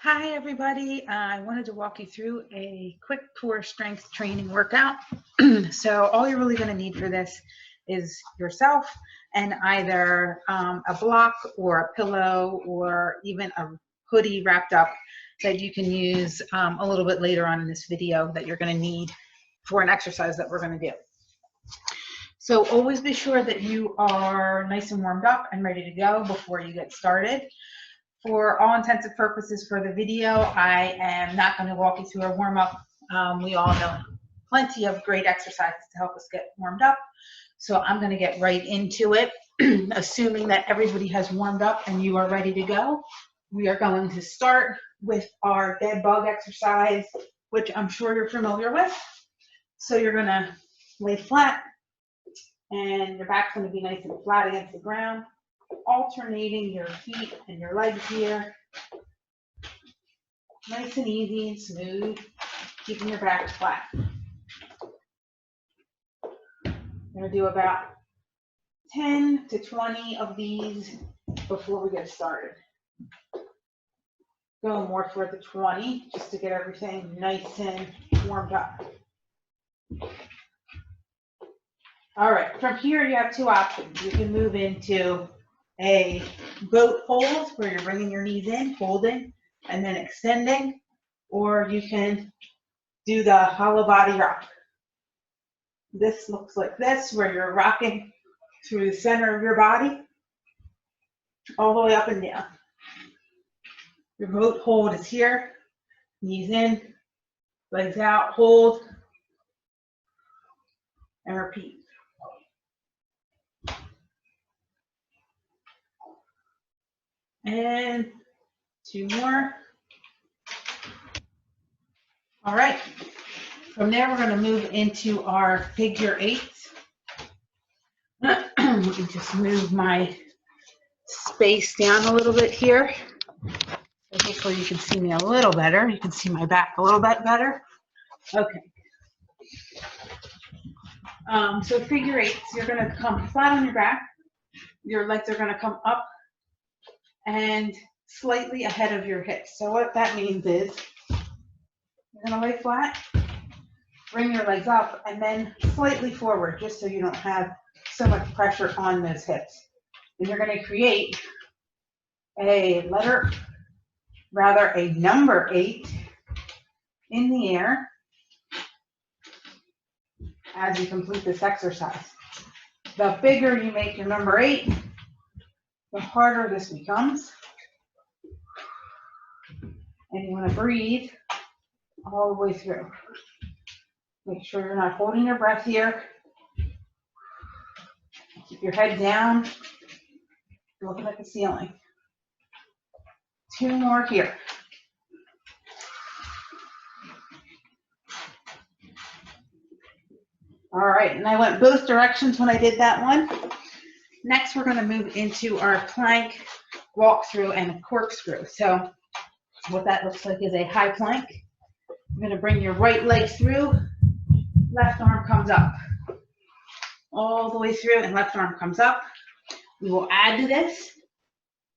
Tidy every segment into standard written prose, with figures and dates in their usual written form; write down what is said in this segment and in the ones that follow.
Hi everybody, I wanted to walk you through a quick core strength training workout. So all you're really going to need for this is yourself and either a block or a pillow or even a hoodie wrapped up that you can use a little bit later on in this video that you're going to need for an exercise that we're going to do. So always be sure that you are nice and warmed up and ready to go before you get started. For all intents and purposes for the video, I am not going to walk you through a warm-up. We all know plenty of great exercises to help us get warmed up. So I'm going to get right into it, assuming that everybody has warmed up and you are ready to go. We are going to start with our dead bug exercise, which I'm sure you're familiar with. So you're going to lay flat, and your back's going to be nice and flat against the ground, alternating your feet and your legs here. Nice and easy and smooth, keeping your back flat. I'm going to do about 10 to 20 of these before we get started. Go more for the 20 just to get everything nice and warmed up. All right, from here you have two options. You can move into a goat hold where you're bringing your knees in, holding, and then extending, or you can do the hollow body rock. This looks like this, where you're rocking through the center of your body, all the way up and down. Your goat hold is here, knees in, legs out, hold, and repeat. And two more. All right. From there, we're going to move into our figure eights. Let me just move my space down a little bit here. So hopefully you can see me a little better. You can see my back a little bit better. Okay. So figure eights, you're going to come flat on your back. Your legs are going to come up and slightly ahead of your hips. So what that means is you're going to lay flat, bring your legs up, and then slightly forward, just so you don't have so much pressure on those hips. And you're going to create a number 8 in the air as you complete this exercise. The bigger you make your number 8, the harder this becomes. And you want to breathe all the way through. Make sure you're not holding your breath here. Keep your head down. You're looking at the ceiling. 2 more here. All right, and I went both directions when I did that one. Next, we're going to move into our plank, walkthrough, and a corkscrew. So what that looks like is a high plank. You're going to bring your right leg through, left arm comes up. All the way through, and left arm comes up. We will add to this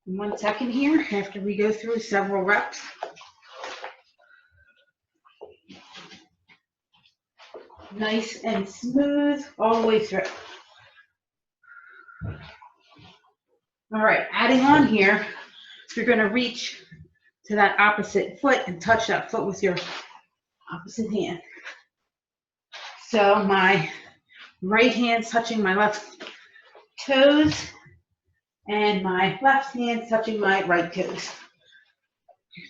in 1 second here after we go through several reps. Nice and smooth all the way through. All right, adding on here, you're going to reach to that opposite foot and touch that foot with your opposite hand. So my right hand's touching my left toes, and my left hand touching my right toes.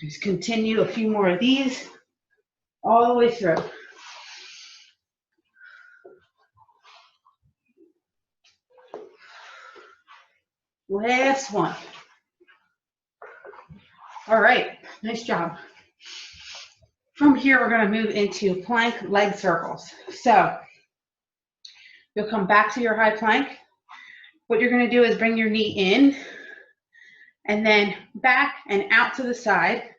Just continue a few more of these all the way through. Last one. All right, nice job. From here, we're going to move into plank leg circles. So you'll come back to your high plank. What you're going to do is bring your knee in and then back and out to the side,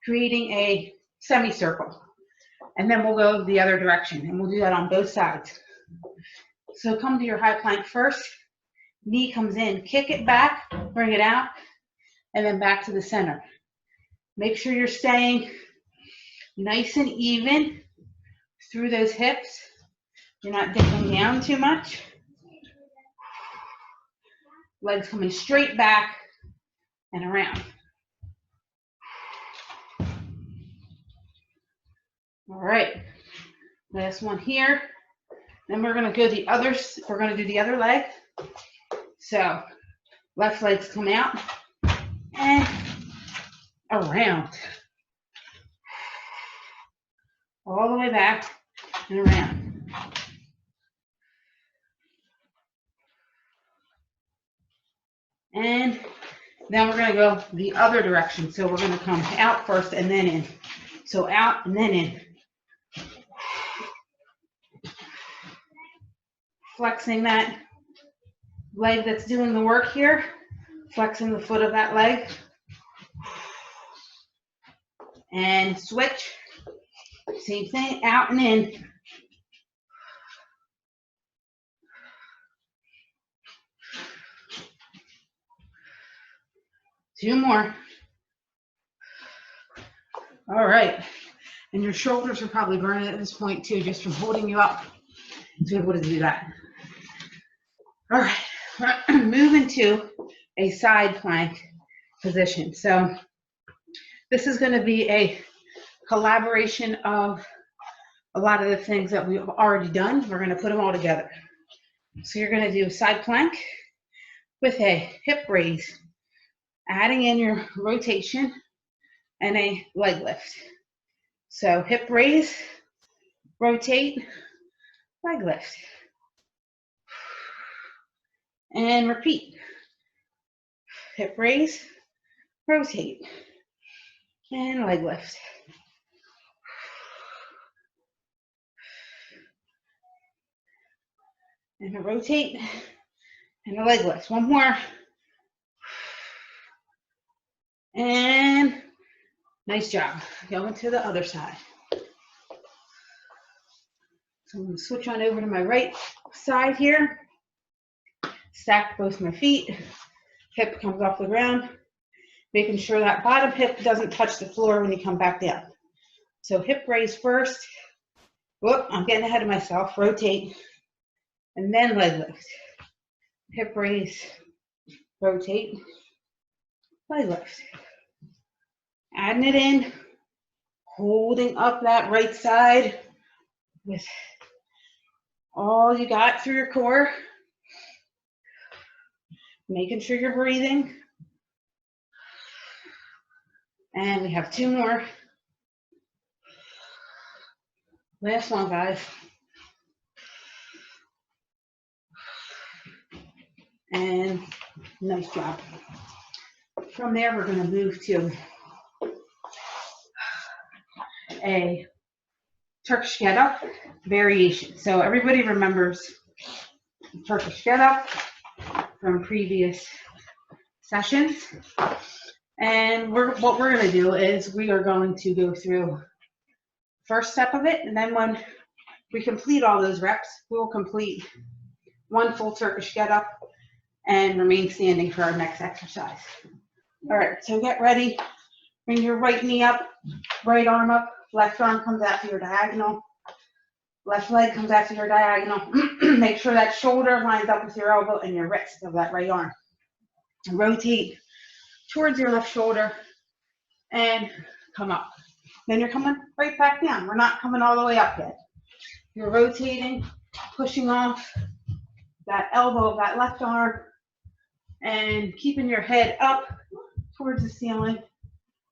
creating a semicircle. And then we'll go the other direction, and we'll do that on both sides. So come to your high plank first. Knee comes in, kick it back, bring it out, and then back to the center. Make sure you're staying nice and even through those hips. You're not dipping down too much. Legs coming straight back and around. All right, last one here. Then we're gonna go we're gonna do the other leg. So left legs come out and around. All the way back and around. And then we're gonna go the other direction. So we're gonna come out first and then in. So out and then in. Flexing that leg that's doing the work here. Flexing the foot of that leg. And switch. Same thing, out and in. Two more. All right. And your shoulders are probably burning at this point too, just from holding you up to be able to do that. All right, move into a side plank position. So this is going to be a collaboration of a lot of the things that we've already done. We're going to put them all together. So you're going to do a side plank with a hip raise, adding in your rotation and a leg lift. So hip raise, rotate, leg lift. And repeat. Hip raise, rotate, and leg lift. And a rotate, and a leg lift. One more. And nice job. Going to the other side. So I'm going to switch on over to my right side here. Stack both my feet. Hip comes off the ground. Making sure that bottom hip doesn't touch the floor when you come back down. So hip raise first. Whoop, I'm getting ahead of myself. Rotate. And then leg lift. Hip raise. Rotate. Leg lift. Adding it in. Holding up that right side with all you got through your core. Making sure you're breathing. And we have two more. Last one, guys. And nice job. From there, we're going to move to a Turkish get up variation. So everybody remembers Turkish get up from previous sessions. And what we're going to do is we are going to go through first step of it, and then when we complete all those reps, we will complete one full Turkish get up and remain standing for our next exercise. All right, so get ready. Bring your right knee up, right arm up, left arm comes out to your diagonal, left leg comes out to your diagonal. Make sure that shoulder lines up with your elbow and your wrist of that right arm. Rotate towards your left shoulder and come up. Then you're coming right back down. We're not coming all the way up yet. You're rotating, pushing off that elbow of that left arm and keeping your head up towards the ceiling.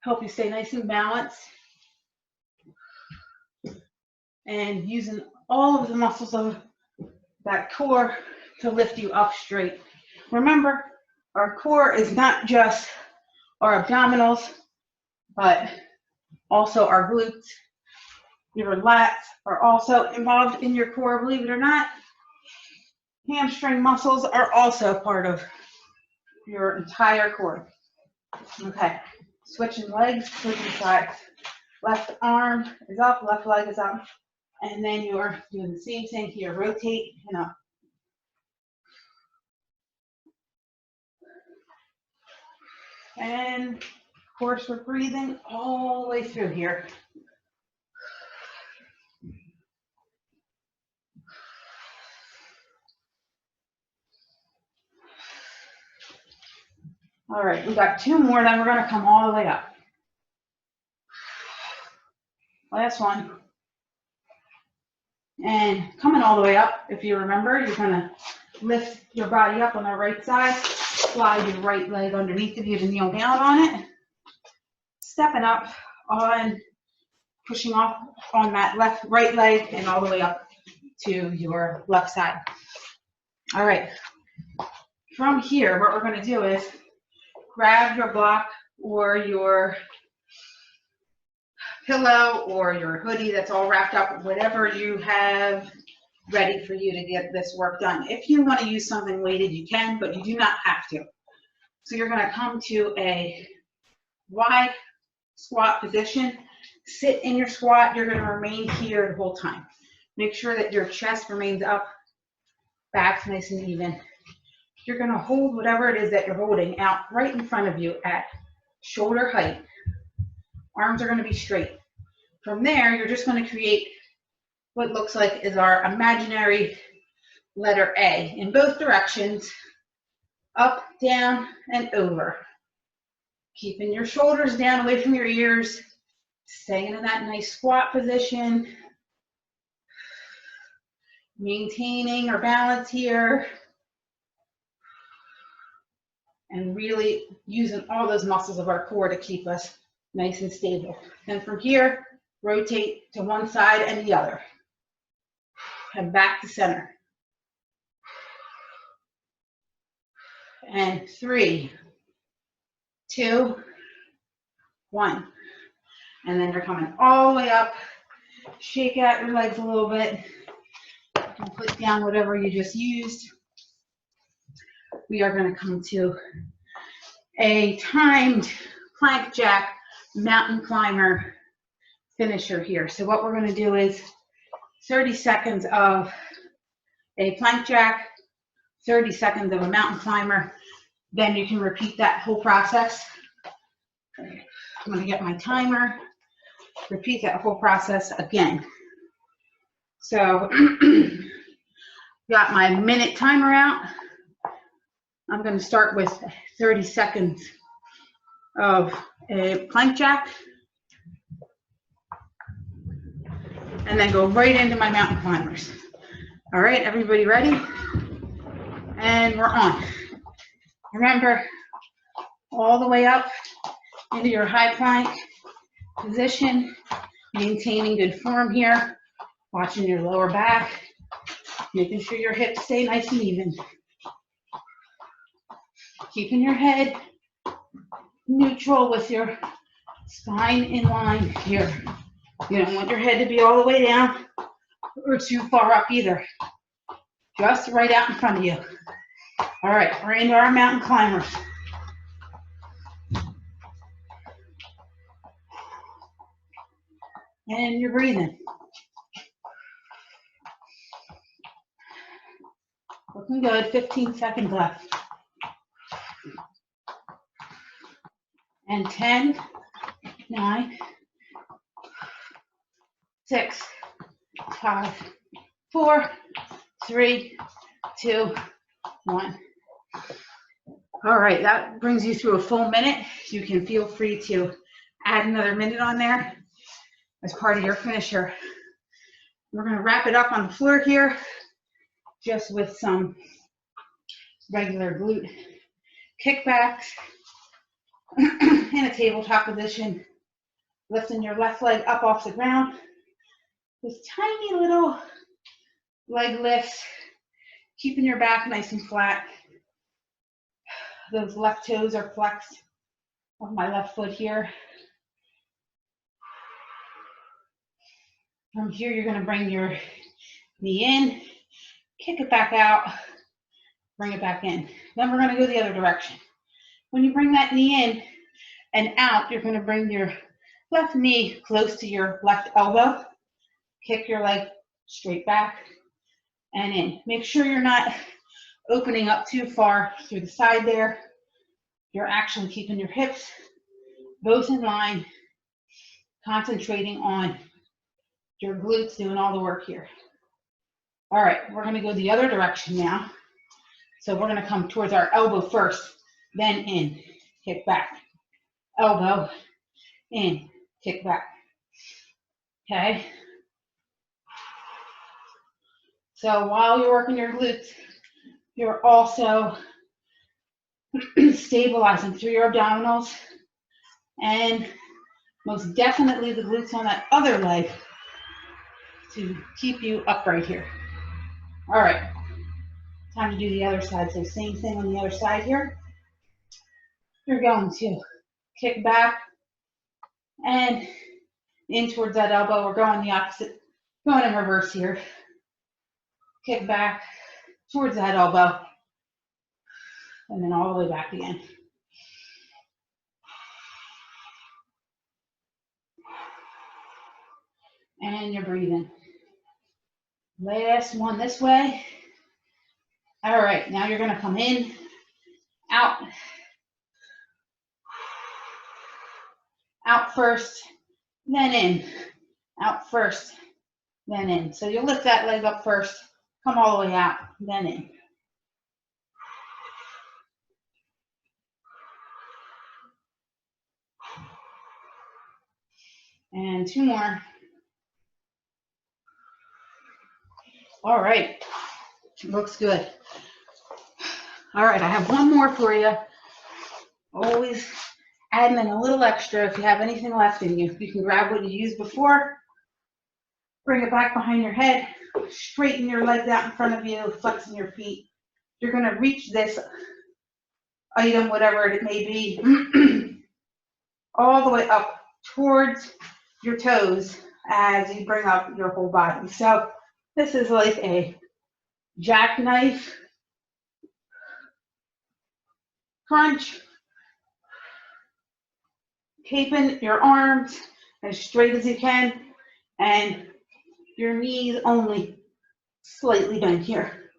Help you stay nice and balanced. And using all of the muscles of that core to lift you up straight. Remember, our core is not just our abdominals, but also our glutes. Your lats are also involved in your core, believe it or not. Hamstring muscles are also part of your entire core. Okay, switching legs, switching sides. Left arm is up, left leg is up. And then you're doing the same thing here, rotate and up. And course, we're breathing all the way through here. All right, we got 2 more, then we're gonna come all the way up. Last one. And coming all the way up, if you remember, you're gonna lift your body up on the right side, slide your right leg underneath of you to kneel down on it. Stepping up on, pushing off on that right leg and all the way up to your left side. All right, from here, what we're gonna do is grab your block or your pillow or your hoodie that's all wrapped up, whatever you have ready for you to get this work done. If you want to use something weighted, you can, but you do not have to. So you're going to come to a wide squat position, sit in your squat. You're going to remain here the whole time. Make sure that your chest remains up, back's nice and even. You're going to hold whatever it is that you're holding out right in front of you at shoulder height. Arms are going to be straight. From there, you're just going to create what looks like is our imaginary letter A in both directions, up, down, and over. Keeping your shoulders down away from your ears, staying in that nice squat position, maintaining our balance here, and really using all those muscles of our core to keep us nice and stable. And from here, rotate to one side and the other. And back to center. And 3, 2, 1. And then you're coming all the way up. Shake out your legs a little bit. You can put down whatever you just used. We are going to come to a timed plank jack mountain climber finisher here. So what we're going to do is 30 seconds of a plank jack, 30 seconds of a mountain climber. Then you can repeat that whole process. I'm going to get my timer, repeat that whole process again. So got my minute timer out. I'm going to start with 30 seconds of a plank jack and then go right into my mountain climbers. All right, everybody ready? And we're on. Remember, all the way up into your high plank position, maintaining good form here, watching your lower back, making sure your hips stay nice and even. Keeping your head neutral with your spine in line here. You don't want your head to be all the way down or too far up either. Just right out in front of you. All right, we're into our mountain climbers. And you're breathing. Looking good, 15 seconds left. And 10, 9, 6, 5, 4, 3, 2, 1. All right, that brings you through a full minute. You can feel free to add another minute on there as part of your finisher. We're going to wrap it up on the floor here, just with some regular glute kickbacks in a tabletop position, lifting your left leg up off the ground with tiny little leg lifts, keeping your back nice and flat. Those left toes are flexed of my left foot here. From here, you're going to bring your knee in, kick it back out, bring it back in. Then we're going to go the other direction. When you bring that knee in and out, you're going to bring your left knee close to your left elbow, kick your leg straight back and in. Make sure you're not opening up too far through the side there. You're actually keeping your hips both in line, concentrating on your glutes, doing all the work here. All right, we're gonna go the other direction now. So we're gonna come towards our elbow first, then in, kick back. Elbow, in, kick back. Okay? So while you're working your glutes, you're also stabilizing through your abdominals and most definitely the glutes on that other leg to keep you upright here. All right, time to do the other side. So same thing on the other side here. You're going to kick back and in towards that elbow. We're going the opposite, going in reverse here. Kick back towards that elbow and then all the way back again. And you're breathing. Last one this way. All right, now you're gonna come in, out, out first, then in, out first, then in. So you lift that leg up first, come all the way out, then in. And two more. All right, looks good. All right, I have one more for you. Always adding in a little extra if you have anything left in you. You can grab what you used before, bring it back behind your head, straighten your legs out in front of you, flexing your feet. You're gonna reach this item, whatever it may be, all the way up towards your toes as you bring up your whole body. So this is like a jackknife crunch, keeping your arms as straight as you can and your knees only slightly bent here.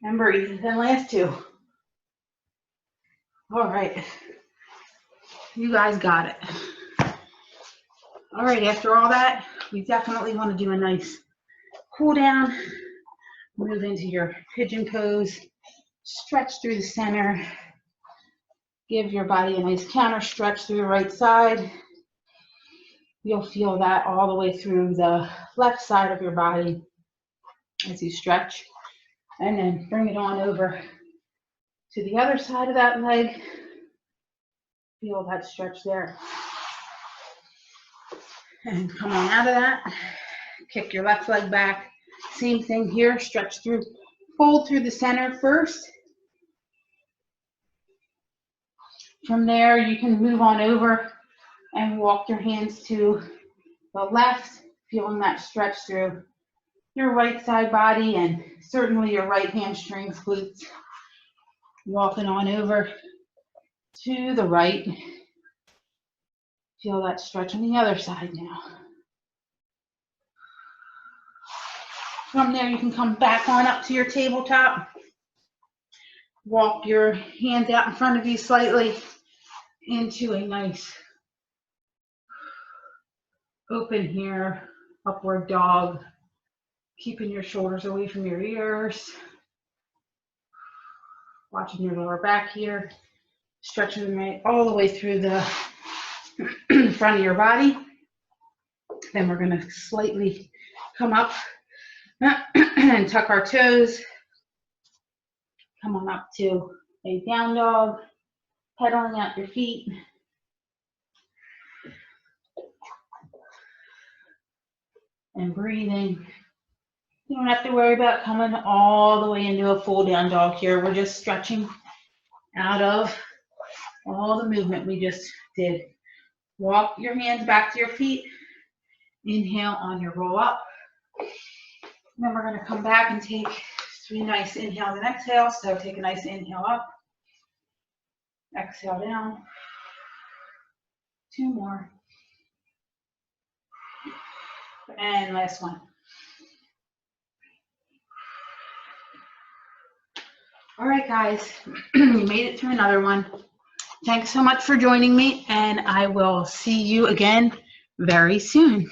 And breathe, and last two. All right, you guys got it. All right, after all that, we definitely want to do a nice cool down, move into your pigeon pose, stretch through the center, give your body a nice counter stretch through the right side. You'll feel that all the way through the left side of your body as you stretch, and then bring it on over to the other side of that leg. Feel that stretch there. And come on out of that. Kick your left leg back. Same thing here, stretch through, fold through the center first. From there, you can move on over and walk your hands to the left, feeling that stretch through your right side body and certainly your right hamstrings, glutes. Walking on over to the right. Feel that stretch on the other side now. From there, you can come back on up to your tabletop. Walk your hands out in front of you slightly into a nice open here, upward dog. Keeping your shoulders away from your ears. Watching your lower back here. Stretching all the way through the front of your body. Then we're going to slightly come up and tuck our toes. Come on up to a down dog, pedaling out your feet. And breathing. You don't have to worry about coming all the way into a full down dog here. We're just stretching out of all the movement we just did. Walk your hands back to your feet. Inhale on your roll up. Then we're going to come back and take 3 nice inhales and exhales. So take a nice inhale up. Exhale down. 2 more. And last one. All right, guys, you made it through another one. Thanks so much for joining me, and I will see you again very soon.